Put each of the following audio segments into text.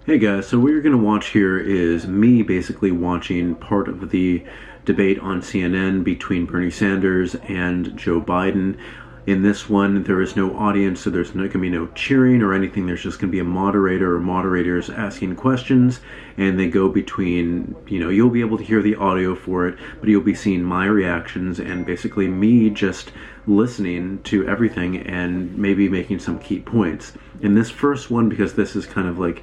Hey guys, so what you're going to watch here is me basically watching part of the debate on CNN between Bernie Sanders and Joe Biden. In this one, there is no audience, so there's going to be no cheering or anything. There's just going to be a moderator or moderators asking questions, and they go between, you'll be able to hear the audio for it, but you'll be seeing my reactions and basically me just listening to everything and maybe making some key points. In this first one, because this is kind of like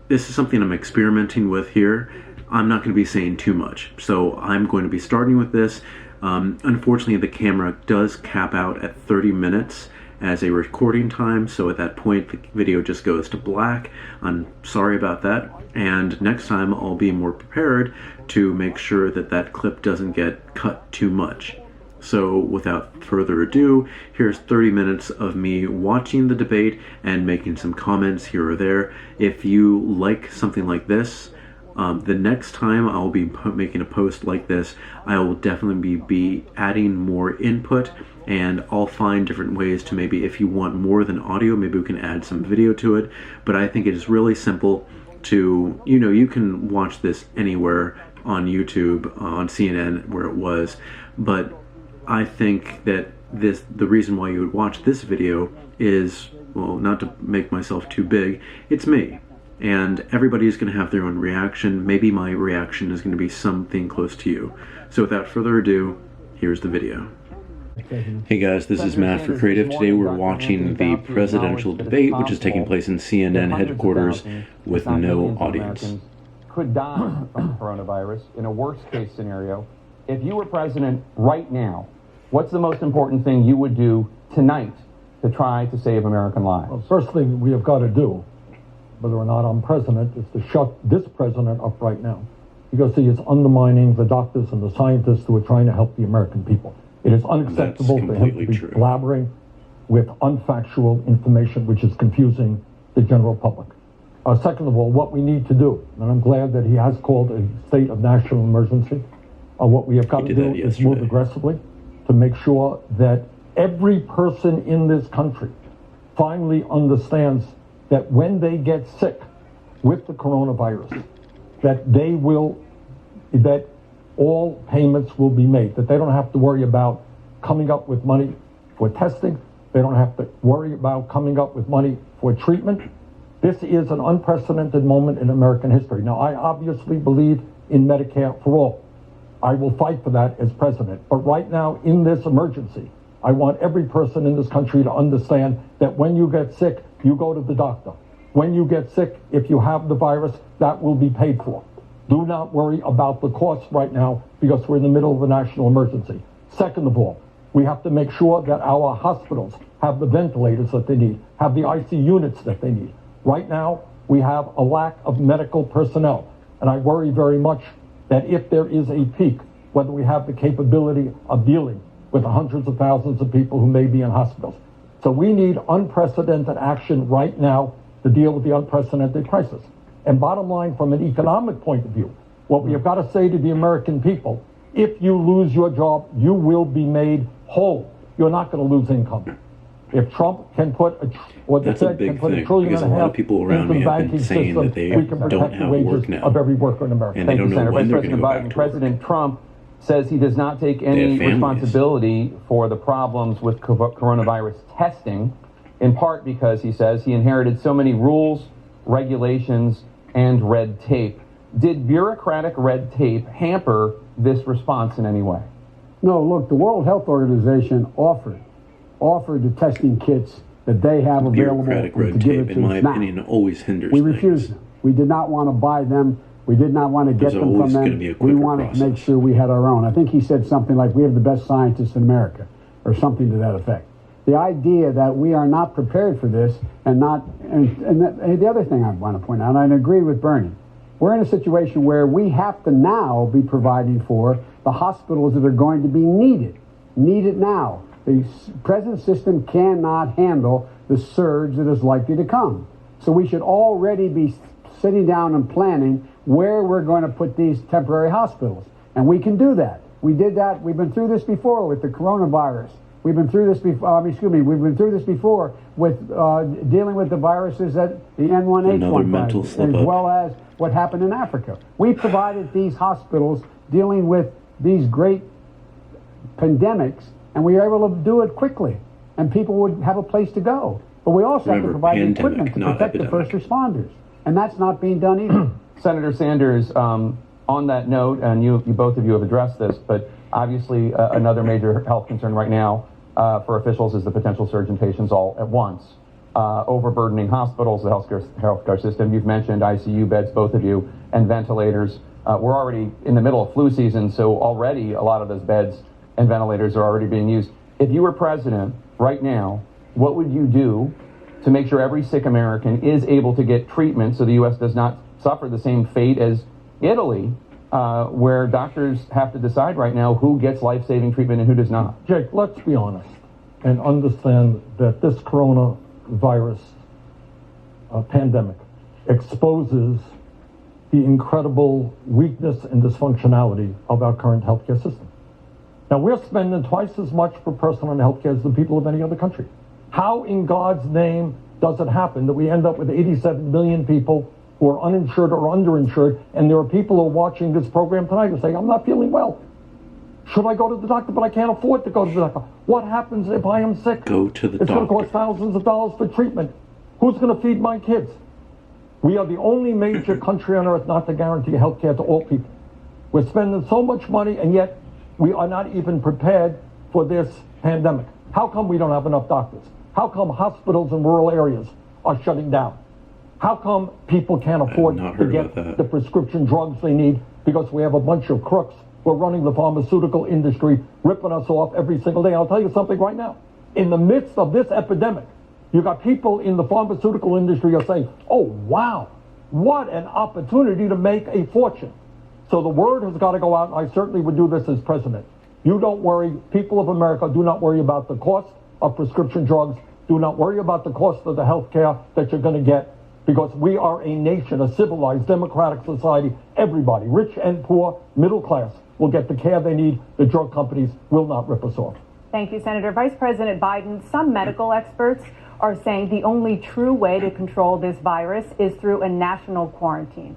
this is something I'm experimenting with here, I'm not going to be saying too much. So I'm going to be starting with this. Unfortunately, the camera does cap out at 30 minutes as a recording time. So at that point, the video just goes to black. I'm sorry about that. And next time, I'll be more prepared to make sure that that clip doesn't get cut too much. So without further ado, here's 30 minutes of me watching the debate and making some comments here or there. If you like something like this, the next time I'll be making a post like this, I will definitely be adding more input, and I'll find different ways to, maybe if you want more than audio, maybe we can add some video to it. But I think it is really simple to, you can watch this anywhere on YouTube, on CNN, where it was, but I think that the reason why you would watch this video is, well, not to make myself too big, it's me. And everybody's going to have their own reaction. Maybe my reaction is going to be something close to you. So without further ado, here's the video. Hey guys, this is Matt for Creative. Today we're watching the presidential debate, which is taking place in CNN headquarters with no audience. Could die from coronavirus in a worst case scenario. If you were president right now, what's the most important thing you would do tonight to try to save American lives? Well, first thing we have got to do, whether or not I'm president, is to shut this president up right now, because he is undermining the doctors and the scientists who are trying to help the American people. It is unacceptable for him to be blabbering with unfactual information which is confusing the general public. Second of all, what we need to do, and I'm glad that he has called a state of national emergency, what we have got to do is move aggressively to make sure that every person in this country finally understands that when they get sick with the coronavirus, that all payments will be made, that they don't have to worry about coming up with money for testing, they don't have to worry about coming up with money for treatment. This is an unprecedented moment in American history. Now, I obviously believe in Medicare for all. I will fight for that as president. But right now, in this emergency, I want every person in this country to understand that when you get sick, you go to the doctor. When you get sick, if you have the virus, that will be paid for. Do not worry about the costs right now, because we're in the middle of a national emergency. Second of all, we have to make sure that our hospitals have the ventilators that they need, have the IC units that they need. Right now, we have a lack of medical personnel, and I worry very much that if there is a peak, whether we have the capability of dealing with the hundreds of thousands of people who may be in hospitals. So we need unprecedented action right now to deal with the unprecedented crisis. And bottom line, from an economic point of view, what we have got to say to the American people, if you lose your job, you will be made whole. You're not going to lose income. If Trump can put That's a big thing, because a lot of people around me have been saying that they don't have work now, of every worker in America. and they don't know when they're going to go back to work. President Trump says he does not take any responsibility for the problems with coronavirus testing, in part because he says he inherited so many rules, regulations, and red tape. Did bureaucratic red tape hamper this response in any way? No, look, the World Health Organization offered the testing kits that they have available Bureaucratic to red give tape, it to in my us now. opinion, always hinders We things. refused them. We did not want to buy them. We did not want to get There's them from always gonna them. be a We quicker wanted to make process. sure we had our own. I think he said something like, we have the best scientists in America, or something to that effect. The idea that we are not prepared for this, and the other thing I want to point out, and I agree with Bernie, we're in a situation where we have to now be providing for the hospitals that are going to be needed now. The present system cannot handle the surge that is likely to come. So we should already be sitting down and planning where we're going to put these temporary hospitals. And we can do that. We did that. We've been through this before with the coronavirus. We've been through this before. We've been through this before with dealing with the viruses that the N1H1 as well as what happened in Africa. We provided these hospitals dealing with these great pandemics, and we were able to do it quickly, and people would have a place to go. But we also have to provide the equipment to protect the first responders, and that's not being done either. Senator Sanders, on that note, and you both of you have addressed this, but obviously another major health concern right now for officials is the potential surge in patients all at once, overburdening hospitals, the healthcare system. You've mentioned ICU beds, both of you, and ventilators. We're already in the middle of flu season, so already a lot of those beds and ventilators are already being used. If you were president right now, what would you do to make sure every sick American is able to get treatment so the U.S. does not suffer the same fate as Italy, where doctors have to decide right now who gets life-saving treatment and who does not? Jake, let's be honest and understand that this coronavirus pandemic exposes the incredible weakness and dysfunctionality of our current healthcare system. Now, we're spending twice as much per person on healthcare as the people of any other country. How in God's name does it happen that we end up with 87 million people who are uninsured or underinsured, and there are people who are watching this program tonight who say, I'm not feeling well. Should I go to the doctor? But I can't afford to go to the doctor. What happens if I am sick? Go to the doctor. It's going to cost thousands of dollars for treatment. Who's going to feed my kids? We are the only major country on earth not to guarantee health care to all people. We're spending so much money, and yet we are not even prepared for this pandemic. How come we don't have enough doctors? How come hospitals in rural areas are shutting down? How come people can't afford to get the prescription drugs they need because we have a bunch of crooks who are running the pharmaceutical industry, ripping us off every single day? I'll tell you something right now. In the midst of this epidemic, you got people in the pharmaceutical industry who are saying, oh, wow, what an opportunity to make a fortune. So the word has got to go out, and I certainly would do this as president. You don't worry, people of America, do not worry about the cost of prescription drugs. Do not worry about the cost of the health care that you're going to get, because we are a nation, a civilized, democratic society. Everybody, rich and poor, middle class, will get the care they need. The drug companies will not rip us off. Thank you, Senator. Vice President Biden, some medical experts are saying the only true way to control this virus is through a national quarantine,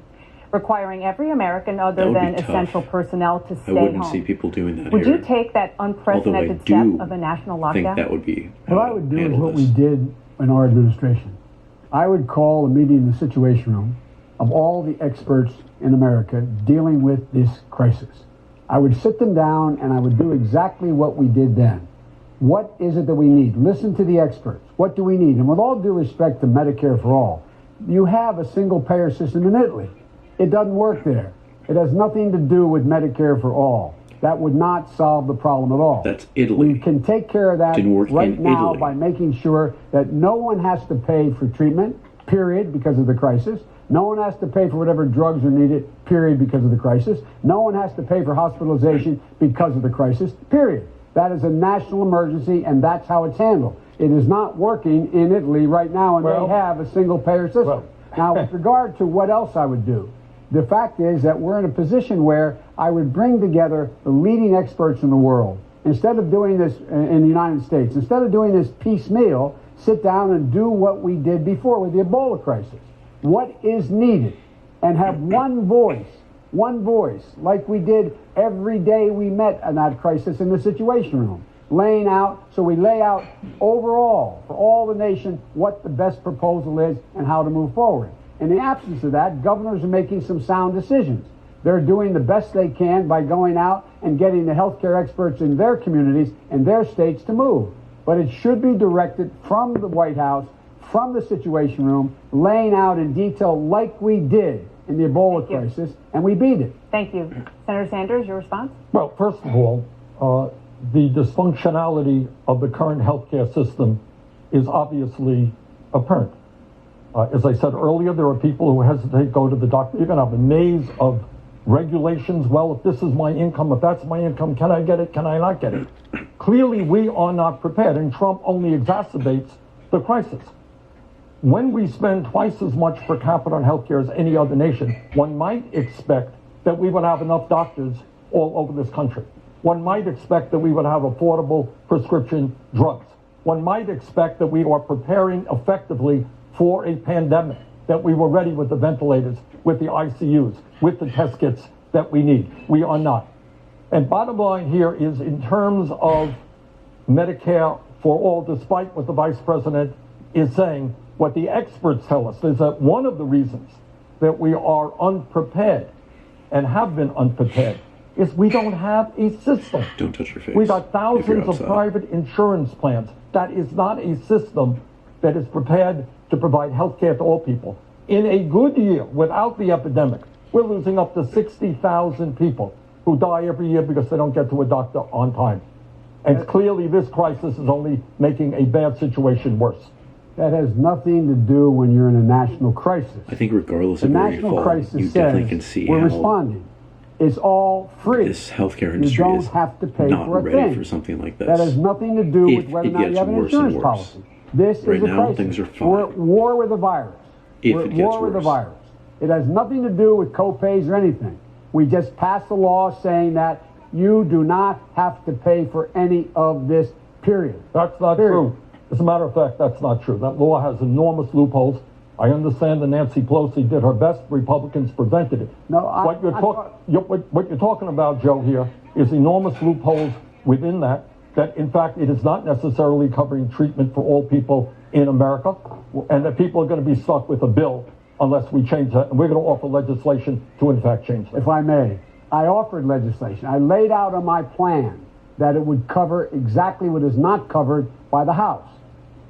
requiring every American other than essential personnel to stay home. I wouldn't see people doing that. Would you take that unprecedented step of a national lockdown? I think that would be. What I would do is what we did in our administration. I would call a meeting in the Situation Room of all the experts in America dealing with this crisis. I would sit them down and I would do exactly what we did then. What is it that we need? Listen to the experts. What do we need? And with all due respect to Medicare for all, you have a single payer system in Italy. It doesn't work there. It has nothing to do with Medicare for all. That would not solve the problem at all. That's Italy. We can take care of that right now by making sure that no one has to pay for treatment, period, because of the crisis. No one has to pay for whatever drugs are needed, period, because of the crisis. No one has to pay for hospitalization because of the crisis, period. That is a national emergency, and that's how it's handled. It is not working in Italy right now, and they have a single-payer system. Now, with regard to what else I would do, the fact is that we're in a position where I would bring together the leading experts in the world. Instead of doing this in the United States, instead of doing this piecemeal, sit down and do what we did before with the Ebola crisis. What is needed? And have one voice, like we did every day we met in that crisis in the Situation Room, laying out, so we lay out overall for all the nation what the best proposal is and how to move forward. In the absence of that, governors are making some sound decisions. They're doing the best they can by going out and getting the healthcare experts in their communities and their states to move. But it should be directed from the White House, from the Situation Room, laying out in detail like we did in the Ebola crisis, and we beat it. Thank you. Senator Sanders, your response? Well, first of all, the dysfunctionality of the current healthcare system is obviously apparent. As I said earlier, there are people who hesitate to go to the doctor. You're going to have a maze of regulations. Well, if this is my income, if that's my income, can I get it? Can I not get it? Clearly, we are not prepared, and Trump only exacerbates the crisis. When we spend twice as much per capita on healthcare as any other nation, one might expect that we would have enough doctors all over this country. One might expect that we would have affordable prescription drugs. One might expect that we are preparing effectively for a pandemic, that we were ready with the ventilators, with the ICUs, with the test kits that we need. We are not. And bottom line here is, in terms of Medicare for all, despite what the vice president is saying, what the experts tell us is that one of the reasons that we are unprepared and have been unprepared is we don't have a system. Don't touch your face. We got thousands of private insurance plans. That is not a system that is prepared to provide health care to all people. In a good year, without the epidemic, we're losing up to 60,000 people who die every year because they don't get to a doctor on time. And clearly this crisis is only making a bad situation worse. That has nothing to do when you're in a national crisis. I think regardless the of where you national fall, crisis you says definitely can see we're how responding. It's all free. this healthcare industry you don't is have to pay not for a ready thing. for something like this. That has nothing to do If with whether or it not you gets have an worse and insurance worse. policy. This Right is a now, crisis. things are fine. We're at war with the virus. If We're it at gets war with the worse. virus. It has nothing to do with co-pays or anything. We just passed a law saying that you do not have to pay for any of this, period. That's not true. As a matter of fact, that's not true. That law has enormous loopholes. I understand that Nancy Pelosi did her best. Republicans prevented it. No, what you're talking about, Joe, here is enormous loopholes within that in fact it is not necessarily covering treatment for all people in America, and that people are going to be stuck with a bill unless we change that. And we're going to offer legislation to in fact change that. If I may, I offered legislation. I laid out on my plan that it would cover exactly what is not covered by the House.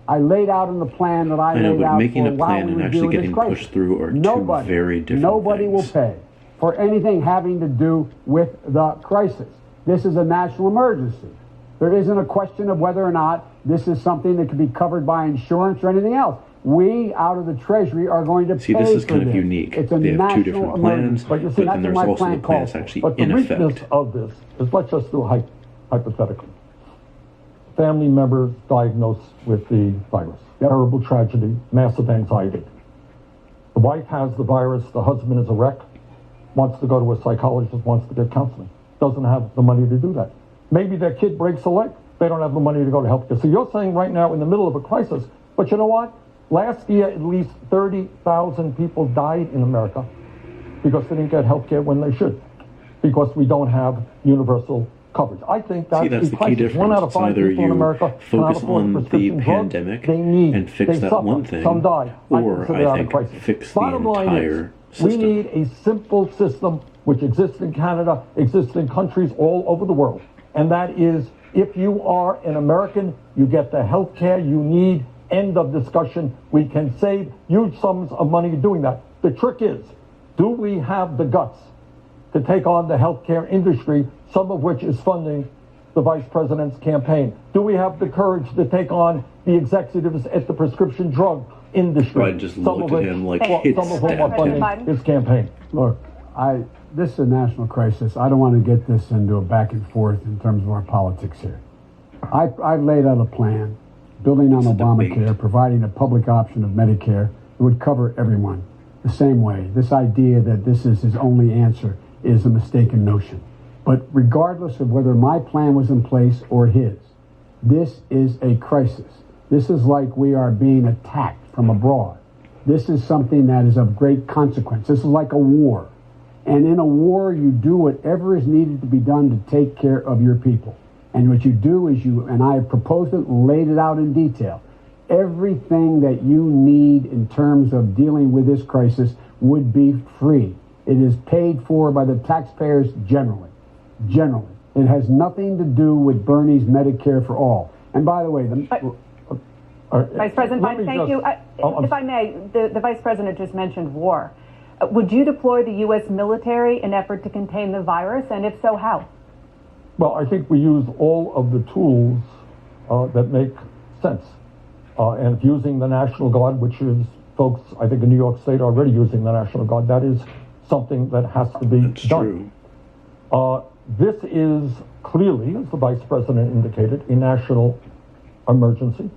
I laid out in the plan that I know, laid but out making for a while plan we and were actually doing this getting crisis. pushed through are two very different Nobody will things. pay for anything having to do with the crisis. This is a national emergency. There isn't a question of whether or not this is something that can be covered by insurance or anything else. We, out of the Treasury, are going to pay for this. See, this is kind of unique. It's a they have two national different emergency. plans, But you see, then there's my also plan the plan calls that's for. actually But the in weakness effect. of this is, let's just do hypothetically. Family members diagnosed with the virus. Terrible tragedy, massive anxiety. The wife has the virus, the husband is a wreck, wants to go to a psychologist, wants to get counseling, doesn't have the money to do that. Maybe their kid breaks a leg, they don't have the money to go to healthcare. So you're saying right now in the middle of a crisis, but you know what? Last year, at least 30,000 people died in America because they didn't get healthcare when they should, because we don't have universal coverage. I think that's the key crisis. difference. 1 out of 5 Either people in you America focus cannot afford on the prescription drugs. pandemic They need, and fix they that suffer. one thing, Some die. or consider I that a think crisis. fix the Bottom line entire is, we system. need a simple system which exists in Canada, exists in countries all over the world, and that is, if you are an American, you get the health care you need. End of discussion. We can save huge sums of money doing that. The trick is, do we have the guts to take on the healthcare industry, some of which is funding the vice president's campaign? Do we have the courage to take on the executives at the prescription drug industry? Right, just looked at him like he'd some of whom are stabbed him. funding his campaign. Look, this is a national crisis. I don't want to get this into a back and forth in terms of our politics here. I've laid out a plan, building on Obamacare, providing a public option of Medicare that would cover everyone the same way. This idea that this is his only answer is a mistaken notion. But regardless of whether my plan was in place or his, this is a crisis. This is like we are being attacked from abroad. This is something that is of great consequence. This is like a war. And in a war, you do whatever is needed to be done to take care of your people. And what you do is and I have proposed it, laid it out in detail. Everything that you need in terms of dealing with this crisis would be free. It is paid for by the taxpayers generally. Generally. It has nothing to do with Bernie's Medicare for all. And by the way, Vice President Biden, thank you. If I may, the Vice President just mentioned war. Would you deploy the U.S. military in effort to contain the virus? And if so, how? Well, I think we use all of the tools that make sense. And using the National Guard, which is, folks, I think in New York State are already using the National Guard, that is something that has to be That's done. true. This is clearly, as the Vice President indicated, a national emergency.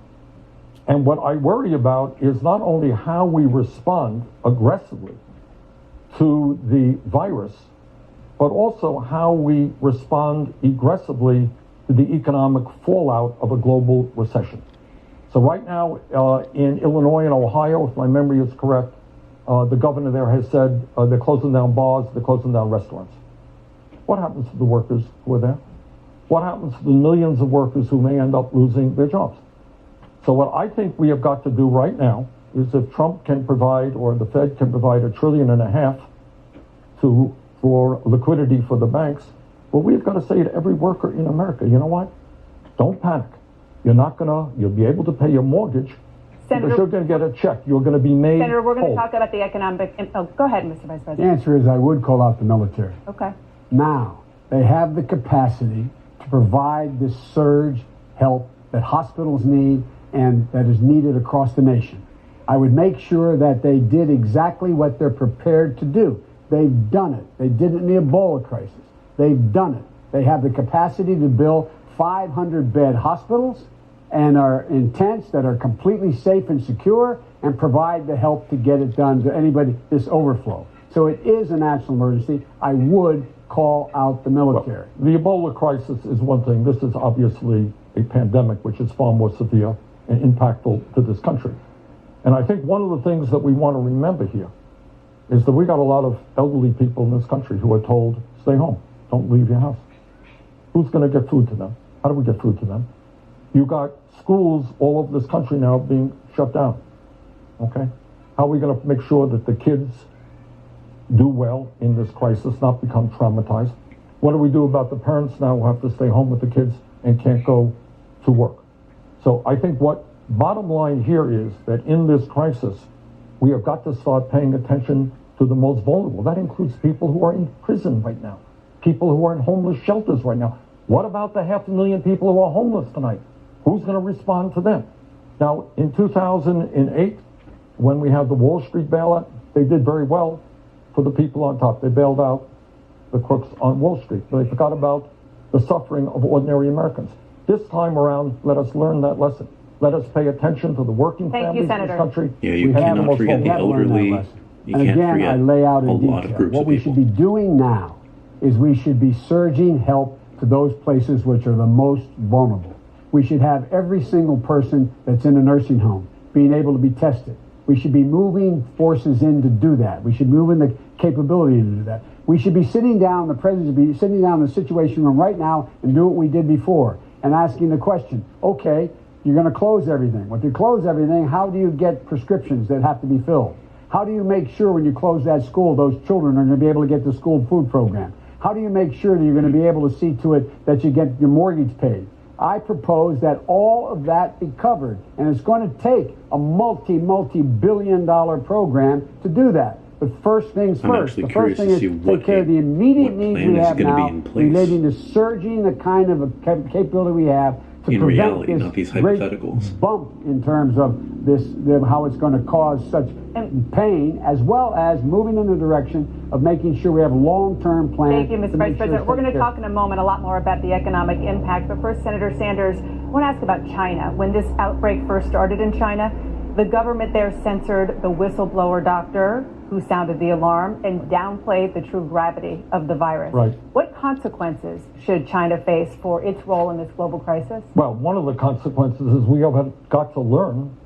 And what I worry about is not only how we respond aggressively to the virus, but also how we respond aggressively to the economic fallout of a global recession. So right now in Illinois and Ohio, if my memory is correct, the governor there has said they're closing down bars, they're closing down restaurants. What happens to the workers who are there? What happens to the millions of workers who may end up losing their jobs? So what I think we have got to do right now is if Trump can provide, or the Fed can provide $1.5 trillion for liquidity for the banks, well, we've got to say to every worker in America, you know what? Don't panic. You'll be able to pay your mortgage, Senator, because you're going to get a check. You're going to be made Senator, we're going whole. to talk about the economic... Oh, go ahead, Mr. Vice The President. answer is I would call out the military. Okay. Now, they have the capacity to provide this surge help that hospitals need and that is needed across the nation. I would make sure that they did exactly what they're prepared to do. They've done it. They did it in the Ebola crisis. They've done it. They have the capacity to build 500-bed hospitals and are in tents that are completely safe and secure and provide the help to get it done to anybody, this overflow. So it is a national emergency. I would call out the military. Well, the Ebola crisis is one thing. This is obviously a pandemic, which is far more severe and impactful to this country. And I think one of the things that we want to remember here is that we got a lot of elderly people in this country who are told, stay home, don't leave your house. Who's going to get food to them? How do we get food to them? You got schools all over this country now being shut down. Okay? How are we going to make sure that the kids do well in this crisis, not become traumatized? What do we do about the parents now who have to stay home with the kids and can't go to work? So I think what bottom line here is that in this crisis, we have got to start paying attention to the most vulnerable. That includes people who are in prison right now, people who are in homeless shelters right now. What about the 500,000 people who are homeless tonight? Who's going to respond to them? Now, in 2008, when we had the Wall Street bailout, they did very well for the people on top. They bailed out the crooks on Wall Street. But they forgot about the suffering of ordinary Americans. This time around, let us learn that lesson. Let us pay attention to the working families in this country. Yeah, you cannot forget the elderly. You and can't again, forget I lay out a in lot of detail. groups What of we people. should be doing now is we should be surging help to those places which are the most vulnerable. We should have every single person that's in a nursing home being able to be tested. We should be moving forces in to do that. We should move in the capability to do that. We should be sitting down, the president should be sitting down in the Situation Room right now and do what we did before and asking the question, okay, you're going to close everything. Well, if you close everything, how do you get prescriptions that have to be filled? How do you make sure when you close that school, those children are going to be able to get the school food program? How do you make sure that you're going to be able to see to it that you get your mortgage paid? I propose that all of that be covered, and it's going to take a multi-billion-dollar program to do that. But first things first. The first thing is take care of the immediate needs we have now relating to surging the kind of capability we have to in prevent reality, this not these great hypotheticals. bump in terms of this, how it's going to cause such pain, as well as moving in the direction of making sure we have a long-term plan. Thank you, Mr. Vice President. We're going to talk in a moment a lot more about the economic impact. But first, Senator Sanders, I want to ask about China. When this outbreak first started in China, the government there censored the whistleblower doctor who sounded the alarm and downplayed the true gravity of the virus. Right. What consequences should China face for its role in this global crisis? Well, one of the consequences is we have got to learn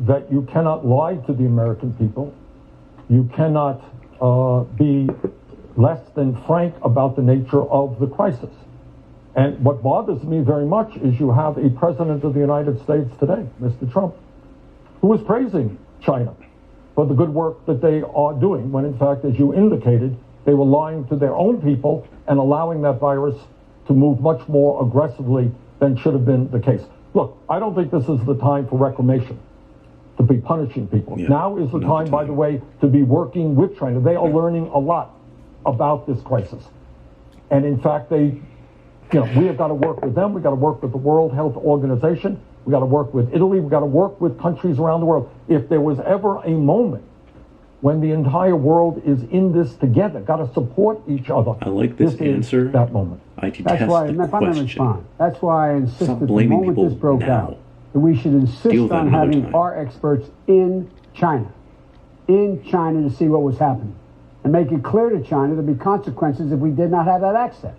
that you cannot lie to the American people. You cannot be less than frank about the nature of the crisis. And what bothers me very much is you have a president of the United States today, Mr. Trump, who is praising China for the good work that they are doing, when in fact, as you indicated, they were lying to their own people and allowing that virus to move much more aggressively than should have been the case. Look, I don't think this is the time for reclamation, to be punishing people. Yeah, now is the time, by the way, to be working with China. They are learning a lot about this crisis. And in fact, we have got to work with them. We've got to work with the World Health Organization. We've got to work with Italy. We've got to work with countries around the world. If there was ever a moment when the entire world is in this together, got to support each other. I like this answer. Is that moment. I detest That's why, the if I'm going to question. respond, that's why I insist Stop that the blaming moment people this broke now. out, that we should Deal insist with that on another having time. our experts in China to see what was happening. and make it clear to China there'd be consequences if we did not have that access.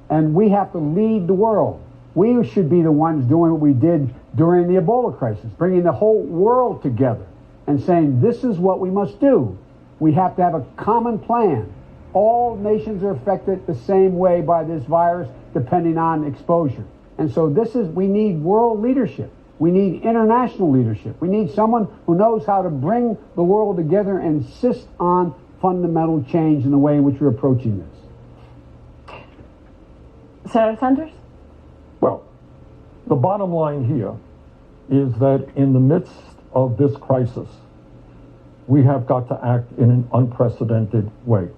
And we have to lead the world. We should be the ones doing what we did during the Ebola crisis, bringing the whole world together and saying, this is what we must do. We have to have a common plan. All nations are affected the same way by this virus, depending on exposure. And so we need world leadership. We need international leadership. We need someone who knows how to bring the world together and insist on fundamental change in the way in which we're approaching this. Senator Sanders? Well, the bottom line here is that in the midst of this crisis, we have got to act in an unprecedented way.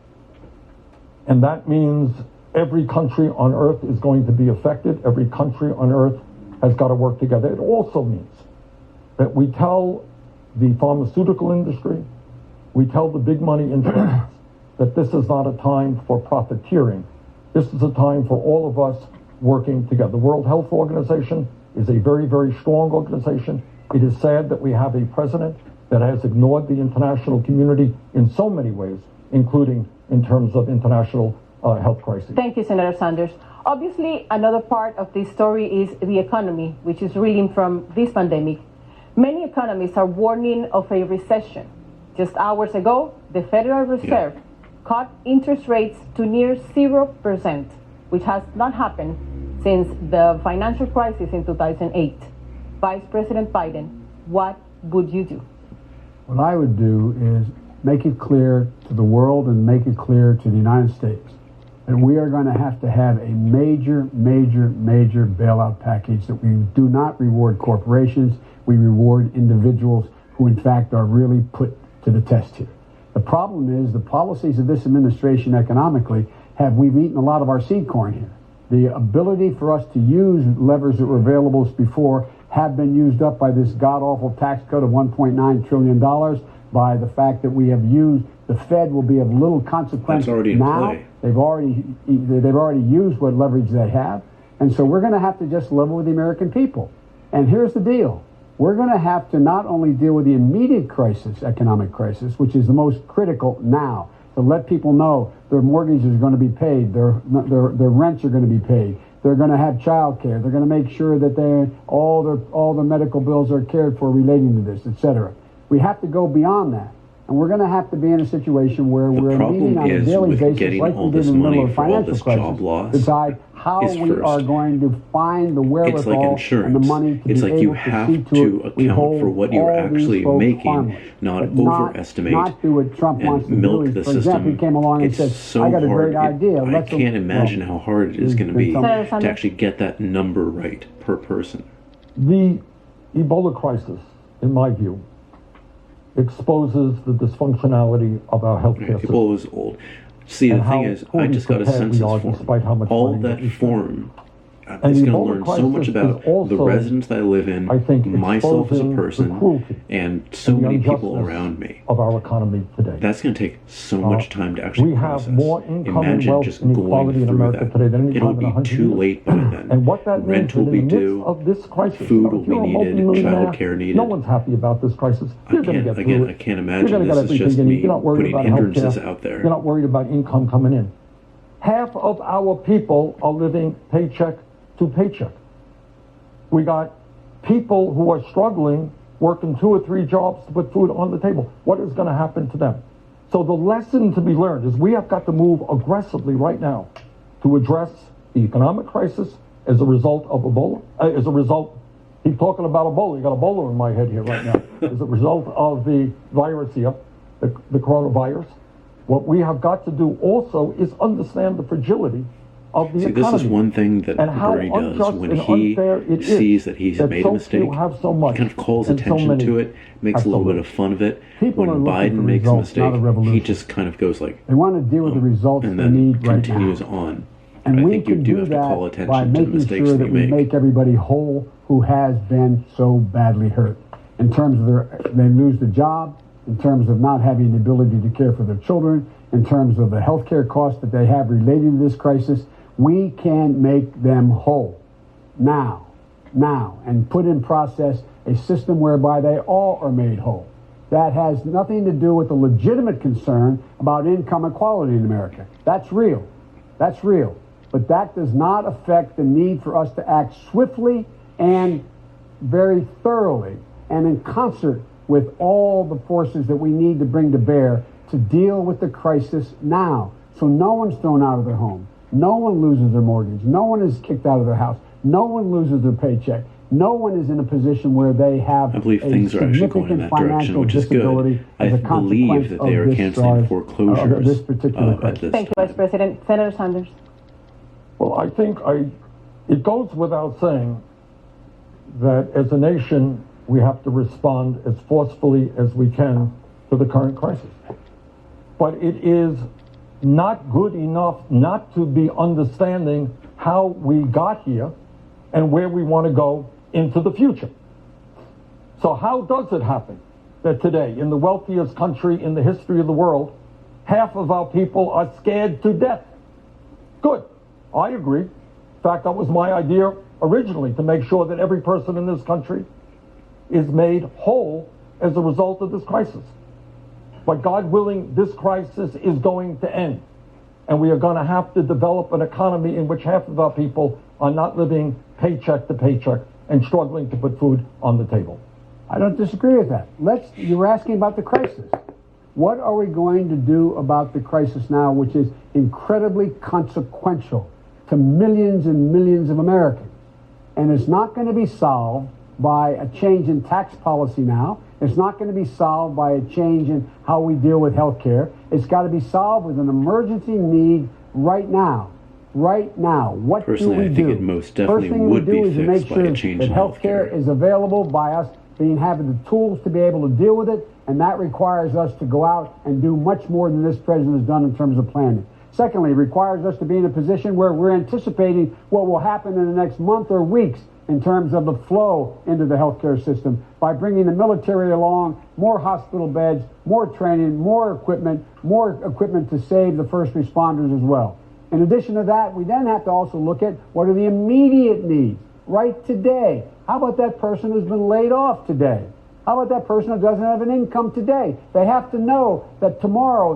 And that means every country on earth is going to be affected. Every country on earth has got to work together. It also means that we tell the pharmaceutical industry, we tell the big money interests that this is not a time for profiteering. This is a time for all of us working together. The World Health Organization is a very, very strong organization. It is sad that we have a president that has ignored the international community in so many ways, including in terms of international health crises. Thank you, Senator Sanders. Obviously, another part of this story is the economy, which is reeling from this pandemic. Many economists are warning of a recession. Just hours ago, the Federal Reserve cut interest rates to near 0%, which has not happened since the financial crisis in 2008. Vice President Biden, what would you do? What I would do is make it clear to the world and make it clear to the United States that we are going to have a major bailout package, that we do not reward corporations, we reward individuals who in fact are really put to the test here. The problem is the policies of this administration economically we've eaten a lot of our seed corn here. The ability for us to use levers that were available before have been used up by this god-awful tax cut of $1.9 trillion, by the fact that we have used, the Fed will be of little consequence. That's already in now. play. They've already used what leverage they have. And so we're going to have to just level with the American people. And here's the deal. We're going to have to not only deal with the immediate crisis, economic crisis, which is the most critical now, to let people know their mortgages are going to be paid, their rents are going to be paid, they're going to have child care, they're going to make sure that all their medical bills are cared for relating to this, etc. We have to go beyond that. And we're going to have to be in a situation where we're meeting on a daily basis, like we did in the middle of the financial crisis, decide how we are going to find the wherewithal and the money to be able to see to it. You have to account for what you're actually making, not overestimate not do what Trump wants to milk do. the For system. example, he came along and said, so I got a great hard. idea. I can't imagine how hard it is going to be to actually get that number right per person. The Ebola crisis, in my view, exposes the dysfunctionality of our healthcare system. Ebola was old. See, the thing is, I just got a census form. All that form, I'm just going to learn so much about the residents that I live in, myself as a person, and so many people around me. Of our economy today. That's going to take so much time to actually process. We have more income and Imagine wealth just inequality in America today than any It'll time in 100 be too years. late by then. And what that Rent means will is be in the midst due, of this crisis, food will be needed, child care needed. No one's happy about this crisis. You're going to get through it. I can't imagine this is just me putting hindrances out there. You're not worried about income coming in. Half of our people are living paycheck to paycheck. We got people who are struggling, working 2 or 3 jobs to put food on the table. What is going to happen to them? So the lesson to be learned is we have got to move aggressively right now to address the economic crisis as a result of Ebola. As a result, keep talking about Ebola. You got Ebola in my head here right now. As a result of the virus here, the coronavirus. What we have got to do also is understand the fragility of the economy. This is one thing that Bernie does when he sees that he's made a mistake. He kind of calls attention to it, makes a little bit of fun of it. When Biden makes a mistake, he just kind of goes like, they want to deal with the results and they then need right continues now. on. And I we think you can do do have to call that by attention to the making mistakes sure that that you we make everybody whole who has been so badly hurt. In terms of they lose the job, in terms of not having the ability to care for their children, in terms of the health care costs that they have related to this crisis. We can make them whole now, and put in process a system whereby they all are made whole. that has nothing to do with the legitimate concern about income equality in America. That's real. That's real. But that does not affect the need for us to act swiftly and very thoroughly and in concert with all the forces that we need to bring to bear to deal with the crisis now. So no one's thrown out of their home. No one loses their mortgage. No one is kicked out of their house. No one loses their paycheck. No one is in a position where they have I believe things are actually going in that direction, which is good. I believe that they are canceling foreclosures this particular crisis. Thank you, Vice President. Senator Sanders. Well, I think it goes without saying that as a nation, we have to respond as forcefully as we can to the current crisis. But it is not good enough not to be understanding how we got here and where we want to go into the future. So how does it happen that today, in the wealthiest country in the history of the world, half of our people are scared to death? Good. I agree. In fact, that was my idea originally, to make sure that every person in this country is made whole as a result of this crisis. But God willing, this crisis is going to end. And we are going to have to develop an economy in which half of our people are not living paycheck to paycheck and struggling to put food on the table. I don't disagree with that. You're asking about the crisis. What are we going to do about the crisis now, which is incredibly consequential to millions and millions of Americans? And it's not going to be solved by a change in tax policy now. It's not going to be solved by a change in how we deal with health care. It's got to be solved with an emergency need right now. Right now. What Personally, do we do? I think it most definitely would be fixed by a change in health care is available by us having the tools to be able to deal with it, and that requires us to go out and do much more than this president has done in terms of planning. Secondly, it requires us to be in a position where we're anticipating what will happen in the next month or weeks in terms of the flow into the healthcare system by bringing the military along, more hospital beds, more training, more equipment to save the first responders as well. In addition to that, we then have to also look at what are the immediate needs right today. How about that person who's been laid off today? How about that person who doesn't have an income today? They have to know that tomorrow,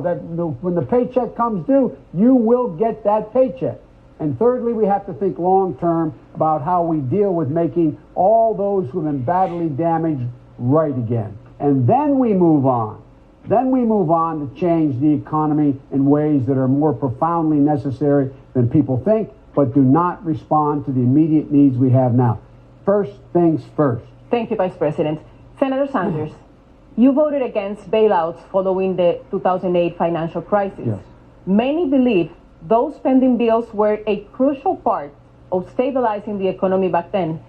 when the paycheck comes due, you will get that paycheck. And thirdly, we have to think long term about how we deal with making all those who have been badly damaged right again. And then we move on. Then we move on to change the economy in ways that are more profoundly necessary than people think, but do not respond to the immediate needs we have now. First things first. Thank you, Vice President. Senator Sanders, you voted against bailouts following the 2008 financial crisis. Yes. Many believe those spending bills were a crucial part of stabilizing the economy back then.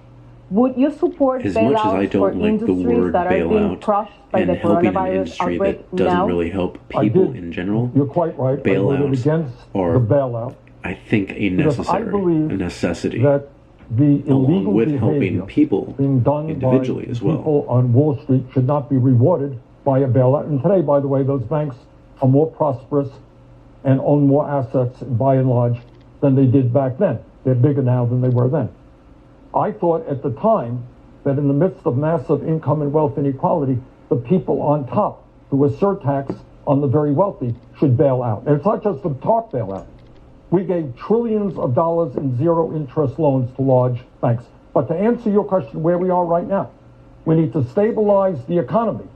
Would you support as much as I don't like the word that are being bailout crushed by and the helping an coronavirus industry outbreak that doesn't now? really help people in general, You're quite right. I voted against are, the bailout. I think, a necessity. That the along illegal with behavior helping people being done individually by as well. people on Wall Street should not be rewarded by a bailout. And today, by the way, those banks are more prosperous and own more assets, by and large, than they did back then. They're bigger now than they were then. I thought at the time that in the midst of massive income and wealth inequality, the people on top who were surtaxed on the very wealthy should bail out. And it's not just the talk bailout. We gave trillions of dollars in zero-interest loans to large banks. But to answer your question, where we are right now, we need to stabilize the economy.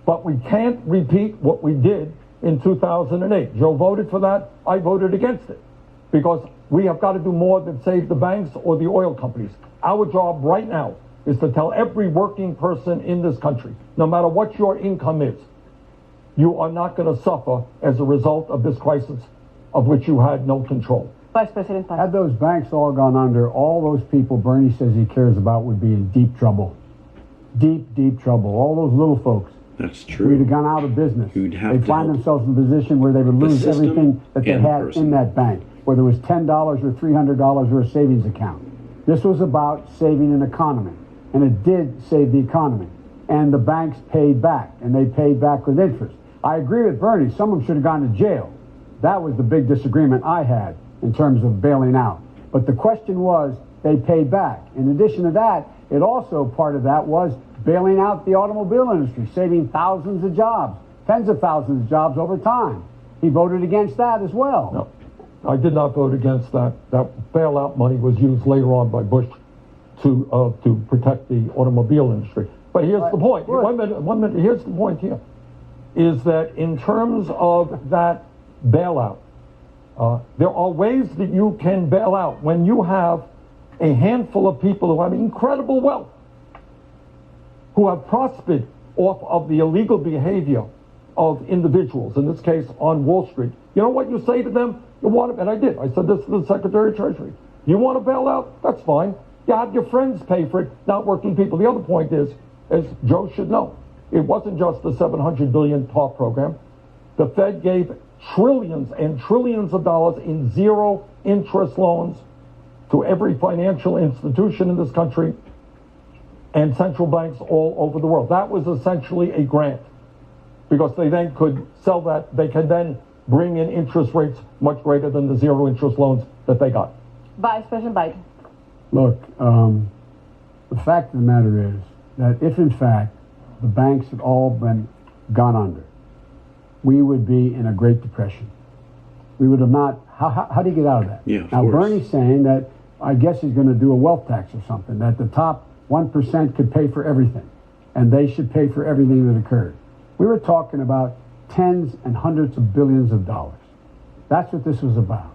But we can't repeat what we did in 2008. Joe voted for that. I voted against it. Because we have got to do more than save the banks or the oil companies. Our job right now is to tell every working person in this country, no matter what your income is, you are not going to suffer as a result of this crisis of which you had no control. Vice President Biden. Had those banks all gone under, all those people Bernie says he cares about would be in deep trouble. Deep, deep trouble. All those little folks. That's true. We'd have gone out of business. You'd have They'd to find help themselves in a position where they would lose system everything that they and had person. in that bank, whether it was $10 or $300 or a savings account. This was about saving an economy, and it did save the economy. And the banks paid back, and they paid back with interest. I agree with Bernie. Some of them should have gone to jail. That was the big disagreement I had in terms of bailing out. But the question was, they paid back. In addition to that, it also, part of that was bailing out the automobile industry, saving thousands of jobs, tens of thousands of jobs over time. He voted against that as well. No, I did not vote against that. That bailout money was used later on by Bush to protect the automobile industry. But here's the point. One minute. Here's the point here, is that in terms of that bailout, there are ways that you can bail out when you have a handful of people who have incredible wealth, who have prospered off of the illegal behavior of individuals, in this case on Wall Street. You know what you say to them? You want to, and I did. I said this to the Secretary of Treasury. You want to bail out? That's fine. You have your friends pay for it, not working people. The other point is, as Joe should know, it wasn't just the $700 billion TARP program. The Fed gave trillions and trillions of dollars in zero interest loans to every financial institution in this country and central banks all over the world. That was essentially a grant, because they then could sell that. They could then bring in interest rates much greater than the zero interest loans that they got. Vice President Biden. Look, the fact of the matter is that if in fact the banks had all been gone under, we would be in a Great Depression. We would have not. How do you get out of that? Yeah, now Bernie's saying that, I guess he's going to do a wealth tax or something, that the top 1% could pay for everything, and they should pay for everything that occurred. We were talking about tens and hundreds of billions of dollars. That's what this was about.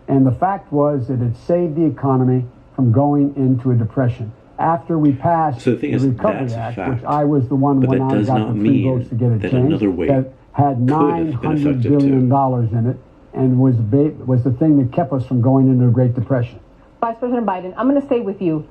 And the fact was that it saved the economy from going into a depression. After we passed the Recovery Act, which I was the one when I got the 3 votes to get it changed, that had $900 billion in it, and was the thing that kept us from going into a Great Depression. Vice President Biden, I'm going to stay with you.